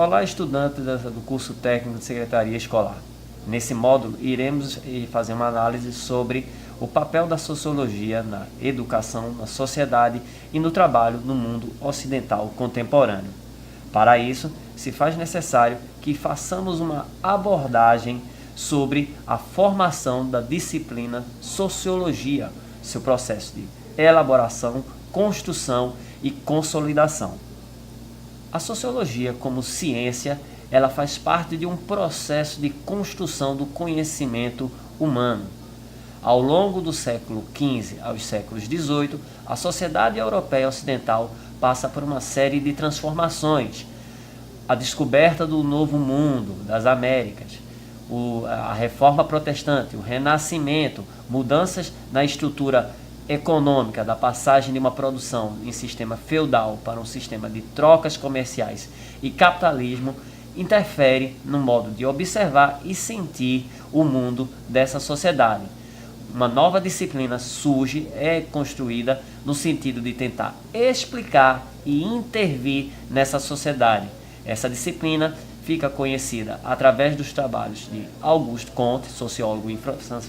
Olá, estudante do curso técnico de secretaria escolar. Nesse módulo, iremos fazer uma análise sobre o papel da sociologia na educação, na sociedade e no trabalho no mundo ocidental contemporâneo. Para isso, se faz necessário que façamos uma abordagem sobre a formação da disciplina sociologia, seu processo de elaboração, construção e consolidação. A sociologia, como ciência, ela faz parte de um processo de construção do conhecimento humano. Ao longo do século XV aos séculos XVIII, a sociedade europeia ocidental passa por uma série de transformações. A descoberta do Novo Mundo, das Américas, a Reforma Protestante, o Renascimento, mudanças na estrutura econômica, da passagem de uma produção em sistema feudal para um sistema de trocas comerciais e capitalismo, interfere no modo de observar e sentir o mundo dessa sociedade. Uma nova disciplina surge, é construída no sentido de tentar explicar e intervir nessa sociedade. Essa disciplina fica conhecida através dos trabalhos de Auguste Comte, sociólogo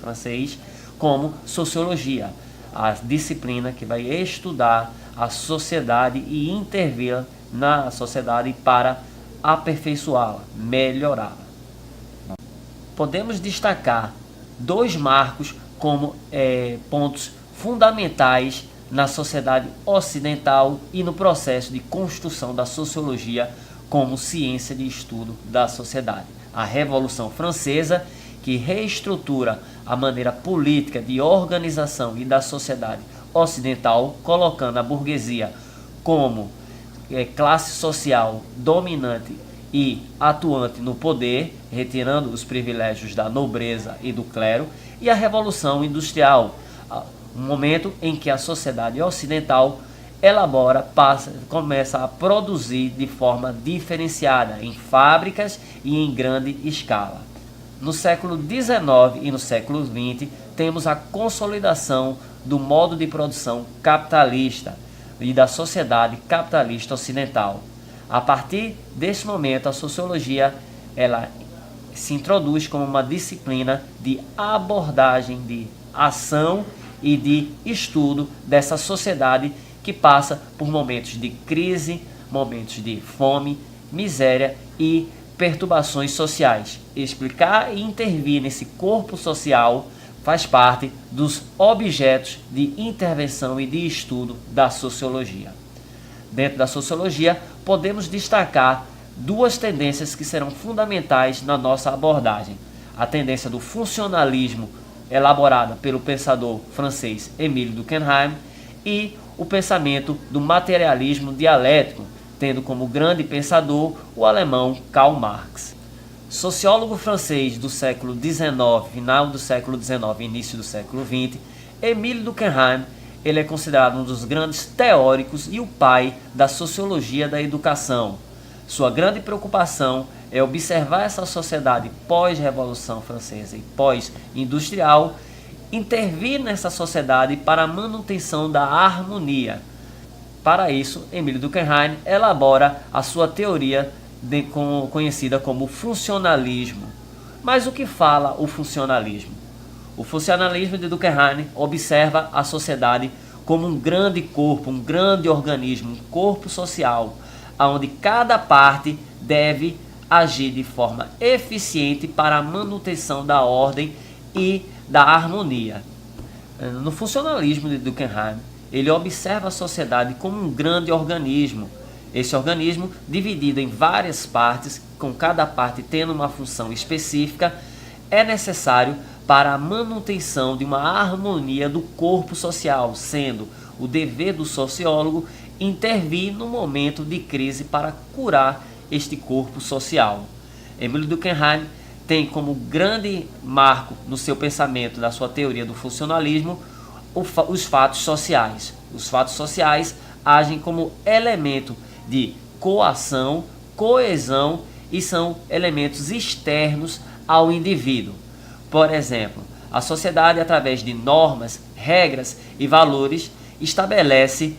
francês, como sociologia, a disciplina que vai estudar a sociedade e intervir na sociedade para aperfeiçoá-la, melhorá-la. Podemos destacar dois marcos como pontos fundamentais na sociedade ocidental e no processo de construção da sociologia como ciência de estudo da sociedade. A Revolução Francesa, que reestrutura a maneira política de organização e da sociedade ocidental, colocando a burguesia como classe social dominante e atuante no poder, retirando os privilégios da nobreza e do clero, e a Revolução Industrial, um momento em que a sociedade ocidental começa a produzir de forma diferenciada em fábricas e em grande escala. No século XIX e no século XX, temos a consolidação do modo de produção capitalista e da sociedade capitalista ocidental. A partir desse momento, a sociologia ela se introduz como uma disciplina de abordagem, de ação e de estudo dessa sociedade que passa por momentos de crise, momentos de fome, miséria e perturbações sociais. Explicar e intervir nesse corpo social faz parte dos objetos de intervenção e de estudo da sociologia. Dentro da sociologia, podemos destacar duas tendências que serão fundamentais na nossa abordagem. A tendência do funcionalismo, elaborada pelo pensador francês Émile Durkheim, e o pensamento do materialismo dialético, tendo como grande pensador o alemão Karl Marx. Sociólogo francês do século XIX, final do século XIX e início do século XX, Émile Durkheim, ele é considerado um dos grandes teóricos e o pai da sociologia da educação. Sua grande preocupação é observar essa sociedade pós-Revolução Francesa e pós-industrial, intervir nessa sociedade para a manutenção da harmonia. Para isso, Émile Durkheim elabora a sua teoria conhecida como funcionalismo. Mas o que fala o funcionalismo? O funcionalismo de Durkheim observa a sociedade como um grande corpo, um grande organismo, um corpo social, onde cada parte deve agir de forma eficiente para a manutenção da ordem e da harmonia. No funcionalismo de Durkheim, ele observa a sociedade como um grande organismo. Esse organismo, dividido em várias partes, com cada parte tendo uma função específica, é necessário para a manutenção de uma harmonia do corpo social, sendo o dever do sociólogo intervir no momento de crise para curar este corpo social. Émile Durkheim tem como grande marco no seu pensamento, na sua teoria do funcionalismo, os fatos sociais. Os fatos sociais agem como elemento de coação, coesão e são elementos externos ao indivíduo. Por exemplo, a sociedade, através de normas, regras e valores, estabelece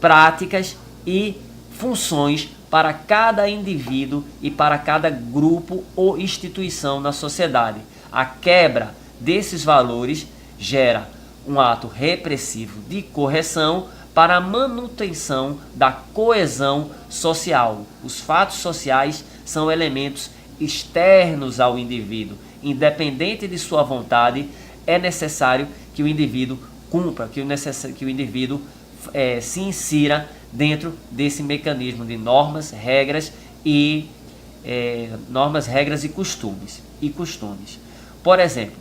práticas e funções para cada indivíduo e para cada grupo ou instituição na sociedade. A quebra desses valores gera um ato repressivo de correção para a manutenção da coesão social. Os fatos sociais são elementos externos ao indivíduo. Independente de sua vontade, é necessário que o indivíduo cumpra, que o indivíduo se insira dentro desse mecanismo de normas, regras e costumes. Por exemplo,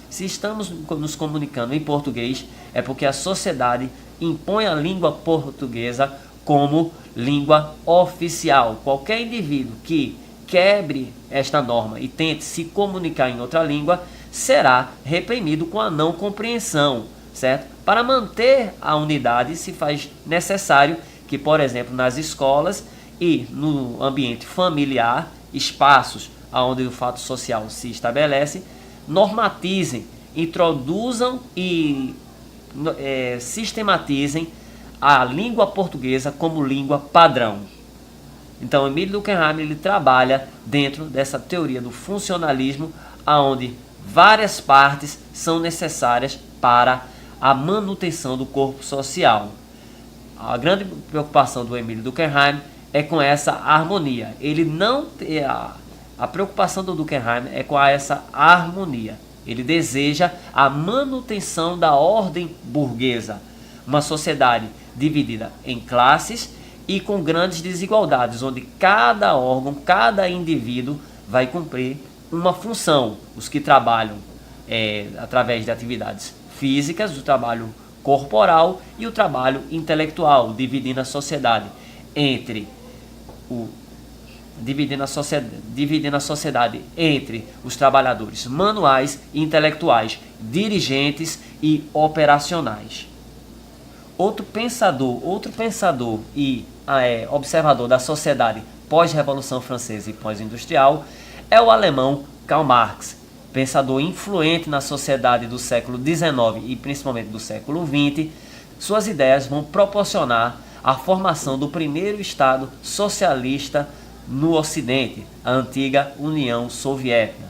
se estamos nos comunicando em português, é porque a sociedade impõe a língua portuguesa como língua oficial. Qualquer indivíduo que quebre esta norma e tente se comunicar em outra língua será reprimido com a não compreensão, certo? Para manter a unidade se faz necessário que, por exemplo, nas escolas e no ambiente familiar, espaços onde o fato social se estabelece, normatizem, introduzam e sistematizem a língua portuguesa como língua padrão. Então, Emile Durkheim ele trabalha dentro dessa teoria do funcionalismo, onde várias partes são necessárias para a manutenção do corpo social. A grande preocupação do Emile Durkheim é com essa harmonia. Ele não a preocupação do Durkheim é com essa harmonia. Ele deseja a manutenção da ordem burguesa, uma sociedade dividida em classes e com grandes desigualdades, onde cada órgão, cada indivíduo vai cumprir uma função. Os que trabalham através de atividades físicas, o trabalho corporal e o trabalho intelectual, dividindo a sociedade entre os trabalhadores manuais, intelectuais, dirigentes e operacionais. Outro pensador e observador da sociedade pós-Revolução Francesa e pós-industrial é o alemão Karl Marx, pensador influente na sociedade do século XIX e principalmente do século XX. Suas ideias vão proporcionar a formação do primeiro Estado socialista no Ocidente, a antiga União Soviética.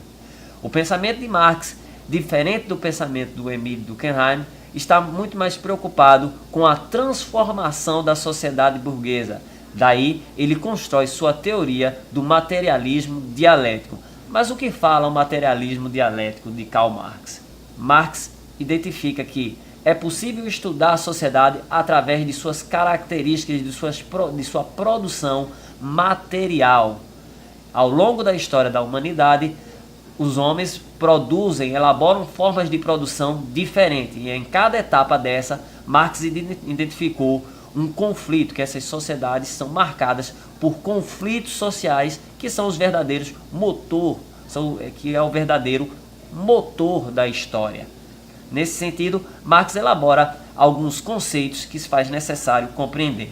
O pensamento de Marx, diferente do pensamento do Emile Durkheim, está muito mais preocupado com a transformação da sociedade burguesa. Daí, ele constrói sua teoria do materialismo dialético. Mas o que fala o materialismo dialético de Karl Marx? Marx identifica que é possível estudar a sociedade através de suas características, de sua produção material. Ao longo da história da humanidade, os homens elaboram formas de produção diferentes. E em cada etapa dessa, Marx identificou um conflito, que essas sociedades são marcadas por conflitos sociais, que são os verdadeiros que é o verdadeiro motor da história. Nesse sentido, Marx elabora alguns conceitos que se faz necessário compreender.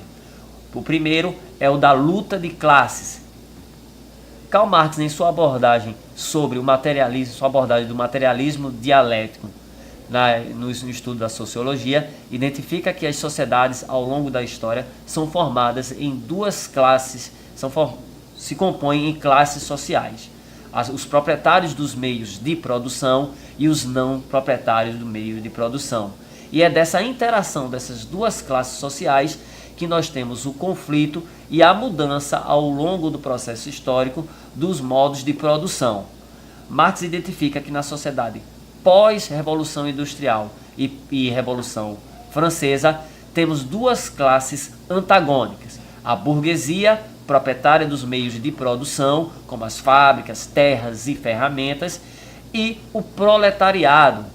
O primeiro é o da luta de classes. Karl Marx, em sua abordagem sobre o materialismo, sua abordagem do materialismo dialético, no estudo da sociologia, identifica que as sociedades ao longo da história são formadas em duas classes, se compõem em classes sociais. Os proprietários dos meios de produção e os não proprietários do meio de produção. E é dessa interação dessas duas classes sociais que nós temos o conflito e a mudança ao longo do processo histórico dos modos de produção. Marx identifica que na sociedade pós-Revolução Industrial e Revolução Francesa, temos duas classes antagônicas. A burguesia, proprietária dos meios de produção, como as fábricas, terras e ferramentas, e o proletariado,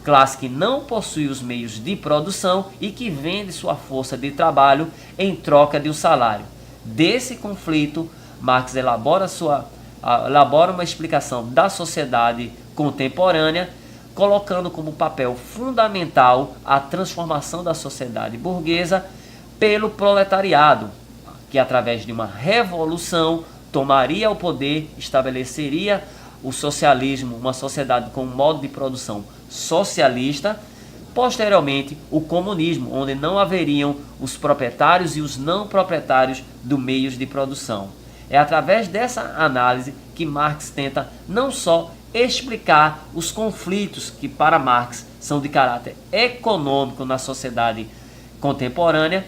classe que não possui os meios de produção e que vende sua força de trabalho em troca de um salário. Desse conflito, Marx elabora uma explicação da sociedade contemporânea, colocando como papel fundamental a transformação da sociedade burguesa pelo proletariado, que através de uma revolução tomaria o poder, estabeleceria o socialismo, uma sociedade com um modo de produção socialista, posteriormente o comunismo, onde não haveriam os proprietários e os não proprietários dos meios de produção. É através dessa análise que Marx tenta não só explicar os conflitos que para Marx são de caráter econômico na sociedade contemporânea,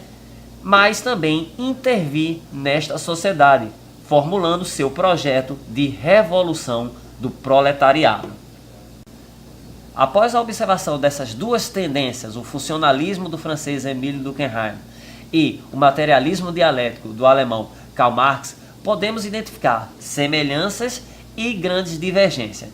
mas também intervir nesta sociedade, formulando seu projeto de revolução do proletariado. Após a observação dessas duas tendências, o funcionalismo do francês Émile Durkheim e o materialismo dialético do alemão Karl Marx, podemos identificar semelhanças e grandes divergências.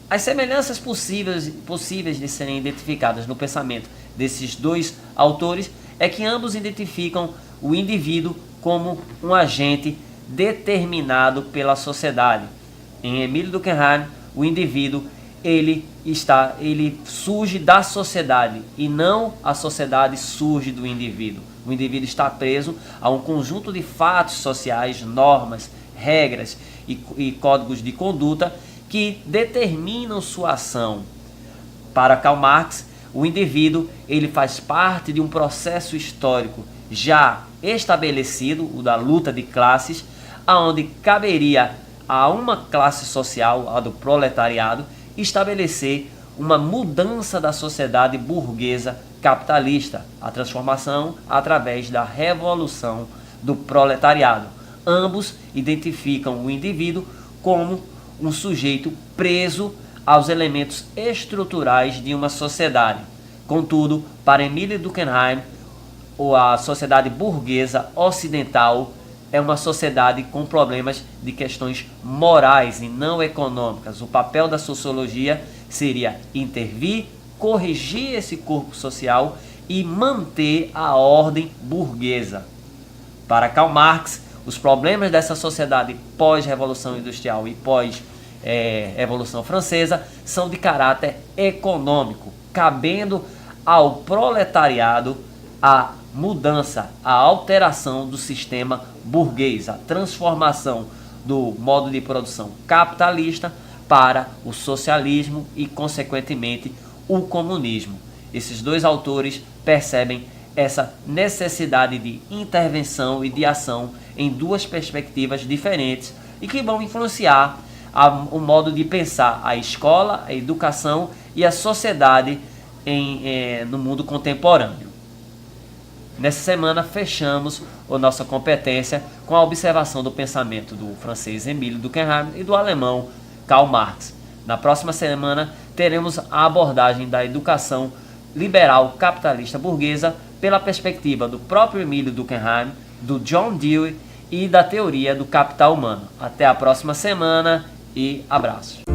As semelhanças possíveis de serem identificadas no pensamento desses dois autores é que ambos identificam o indivíduo como um agente determinado pela sociedade. Em Émile Durkheim, o indivíduo ele surge da sociedade e não a sociedade surge do indivíduo. O indivíduo está preso a um conjunto de fatos sociais, normas, regras e códigos de conduta que determinam sua ação. Para Karl Marx, o indivíduo ele faz parte de um processo histórico já estabelecido, o da luta de classes, aonde caberia a uma classe social, a do proletariado, estabelecer uma mudança da sociedade burguesa capitalista, a transformação através da revolução do proletariado. Ambos identificam o indivíduo como um sujeito preso aos elementos estruturais de uma sociedade. Contudo, para Émile Durkheim, a sociedade burguesa ocidental é uma sociedade com problemas de questões morais e não econômicas. O papel da sociologia seria intervir, corrigir esse corpo social e manter a ordem burguesa. Para Karl Marx, os problemas dessa sociedade pós-revolução industrial e pós-revolução francesa são de caráter econômico, cabendo ao proletariado a mudança, a alteração do sistema burguês, a transformação do modo de produção capitalista para o socialismo e, consequentemente, o comunismo. Esses dois autores percebem essa necessidade de intervenção e de ação em duas perspectivas diferentes e que vão influenciar o modo de pensar a escola, a educação e a sociedade no mundo contemporâneo. Nessa semana fechamos a nossa competência com a observação do pensamento do francês Émile Durkheim e do alemão Karl Marx. Na próxima semana teremos a abordagem da educação liberal capitalista burguesa pela perspectiva do próprio Émile Durkheim, do John Dewey e da teoria do capital humano. Até a próxima semana e abraço.